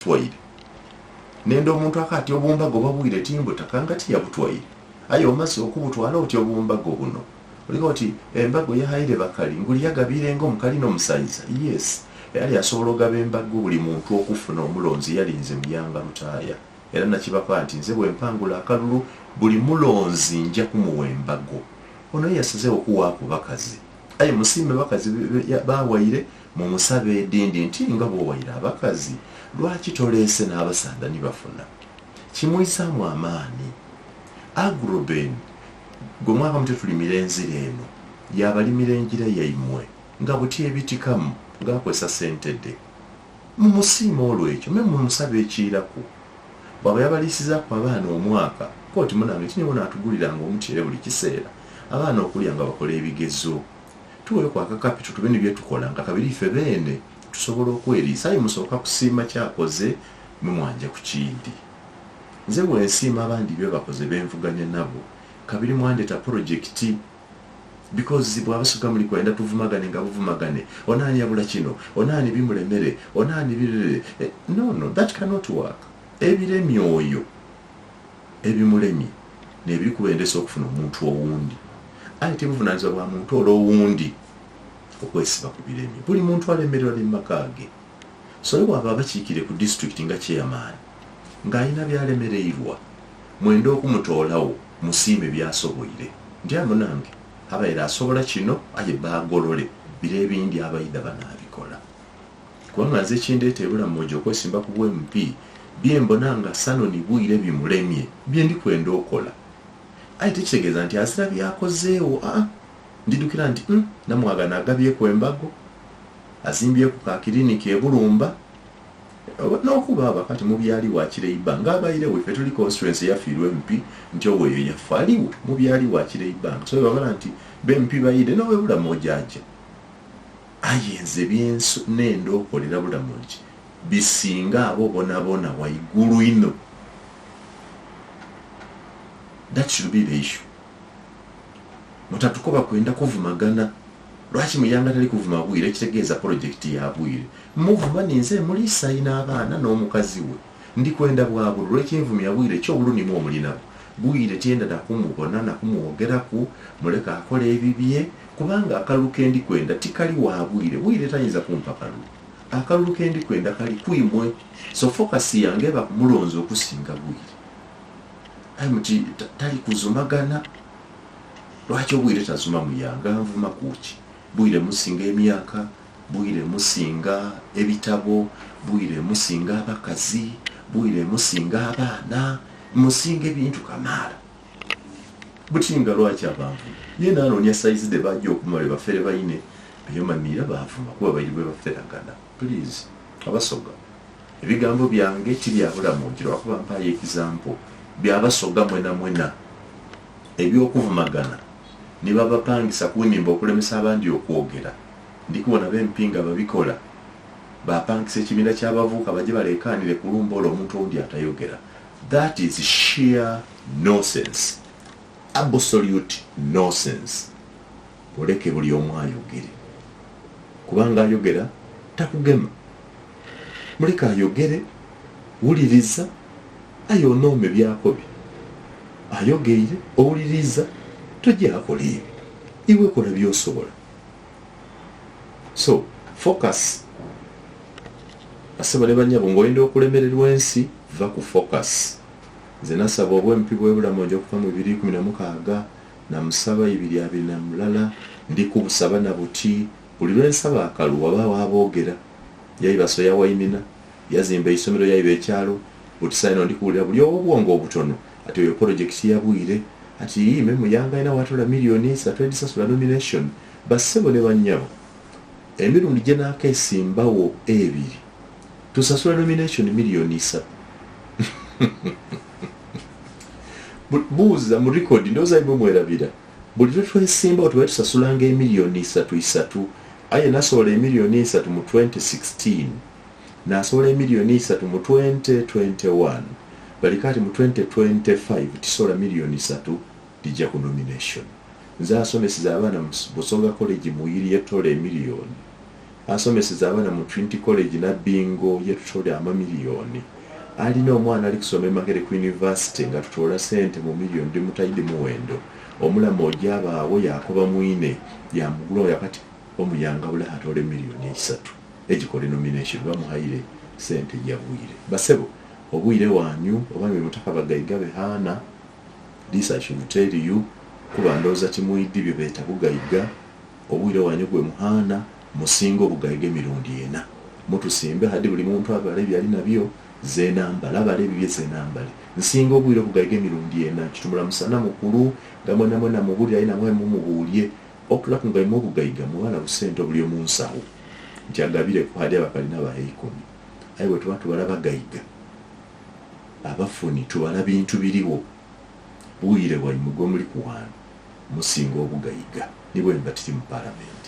twaire nendo omuntu akati obumbago babwire timbo takangati yabutwaire ayo omaze okubutwala oti obumbago buno oliko oti embago yahaire bakali nguli yagabire ngo mukali n'omusayiza yes yali asobola ogaba embago buli muntu okufuna omulonzi yalinze muyanga lutaaya era nakibapa nti nze bwempangula akalulu buli mulonzi nja kumuwa embago ono yasaze okuwaako bakazi aye musiime bakazi bawaire mu musabe edindi nti nga bwowaire abakazi lwaki toleese n'abasanda nibafuna kimuyisaamu amaani Agroben gwe mwaka muto tulimira enzira eno yabalimira enjira yaimwe nga buti ebitikamu ngaakwesa sentedde mu musiima olwekyo me mu musabe ekiirako bwaba yabalisizaako abaana omwaka kooti munange kinyewo naatuguliranga omuceere buli kiseera abaana okulya nga bakola ebigezo tuweeko akakapito tube nebyetukola nga kabiri ife beene tusobola okweriisa aye musooka kusiima kyakoze mumwanja ku kindi nze bwensiima abandi bye bakoze benvuganya nabo kabiri mwandeeta projekiti because bwabasuka muli kwenda tuvumagane nga buvumagane onaani yabula kino onaani bimulemere onaani birere no that cannot work ebiremi oyo ebimulemi nebiri kubendesa okufuna omuntu owundi aye tebuvunaanyizibwa bwa muntu olw'owundi okwesiba ku biremi buli muntu alemererwa ne mumaka ge so bwaba bakiikire ku district nga chairman ng'alina byalemereirwa mwenda okumutoolawo musiime byasoboire ndi amunange abaira asobola kino aye baagolole bire ebindi abayida banaabikola kubanga nze kindeeta ebulamojo okwesimba ku bwMP byembona nga Sanoni Bwire bimulemye bye ndi kwenda okola aye tekitegeeza nti azira byakozeewo ndidukira nti namwagana agabyeku embago azimbyeku ka kiriniki ebulumba n'okuba abakati mu byali wa Kireiba ng'abayire weffe tuli constituency yafiirwa MP nti oweeyo yaffe aliwo mu byali wa Kireiba so babala nti b'MP bayire nowe bulamoja ajja aye nze nenda okolera bulamoja bisinga abo bonabona waigulu ino. That should be the issue. Mutatukoba kwenda kuvumagana lwaki muyanga tali kuvuma Bwire kitegeeza project ya Bwire muvuma ninze muli sayina abaana n'omukazi we ndi kwenda bwabulu lw'ekinvumi ya Bwire ky'obulunimu omulinabo Bwire tienda nakumubona nakumwogeraku muleka akola ebibye kubanga akalulu ke ndi kwenda tikali wa Bwire Bwire tayinza kumpa kalulu akalulu ke ndi kwenda kali kwimwe so focus yange eba kumulonzo okusinga Bwire amuti tali kuzumagana lwaki Bwire tazuma muyanga nvuma kuki Bwire musinga emyaka Bwire musinga ebitabo Bwire musinga abakazi Bwire musinga abaana musinga ebintu kamala butinga lwaki abantu yena anonya size de bajja okumale bafere bayine byomanira bavuma kuba bayirwe baferagana please abasoga ebigambo byange kiri abula munjiro akuba mpaye example byabasoga mwena ebyokuvumagana niba bapangisa kunimba okulemesa abandi okwogera ndikubona bempinga babikola bapangisa ekibiina ky'abavuuka bajje baleekaanire kulumba omuntu owundi atayogera. That is sheer nonsense, absolute nonsense. Oleke buli omu ayogere kubanga ayogera takugema muleka ayogere wuliriza ayonoome byakobe ayogeire owuliriza tojja akola ebyo iwe kola byosobola. So focus asabale banyabo ng'oyenda okulemererwa ensi va ku focus. Nze nasaba obwempi bw'ebulamojo okuva mu 2016 namusaba 2020 ndi kubusaba na buti buli lwensaba akalu waba aboogera yayibaso yawayimina yazimba isomero yayiba ekyalo buti sayino ndi kuwulira buli obwongo obutono ati oyo project ya Bwire ati ime muyanga ina watola milioni 3 edisasula nomination basebo ne banyabo emirundi gye naakesimbawo ebiri tusasula nomination milioni 3 buuza mu record ndoza ibo mwerabira buli twesimba otwe tusasulanga emilioni 3 aye nasobola emilioni 3 mu 2016 nasobola emilioni 3 mu 2021 bali kati mu 2025 tisobola milioni 3 dijja ku nomination. Nze asomesiza abaana mu Busonga College mu yiri yetola emilioni asomeseza abaana mu Trinity College na Bingo yetutole amamiliyoni alina omwana ali kusoma Makerere ku University nga tutola sente mu miliyoni dimutayide muwendo omulama ojabaawo yakoba mwine yamugula yakati omuyanga bula atole miliyoni 3 ejikole nomination bamuhaire sente yabwire basebo obwire wanyu obami mutaka bagayiga behana this I should tell you kuba ndoza timuidi byo beta kugayiga obwire wanyu gwe muhana musingo bugayige mirundi yena mutusimbe hadi buli muntu abale byali nabyo zenambala abale bibye zenambale nsingo obwire bugayige mirundi yena kitumula musana mukuru gamona mona mubuli ayina mwe mumubulye okula kungaimo bugayiga muwala busento buli omunsawo njagabire ku hadi abakalina baheyikoni ayiwe tubatu balabagayiga abafuni tubala bintu biriwo buyire wa mugo muri kuwana musingo obugayiga nibwe mbatiri mu parliament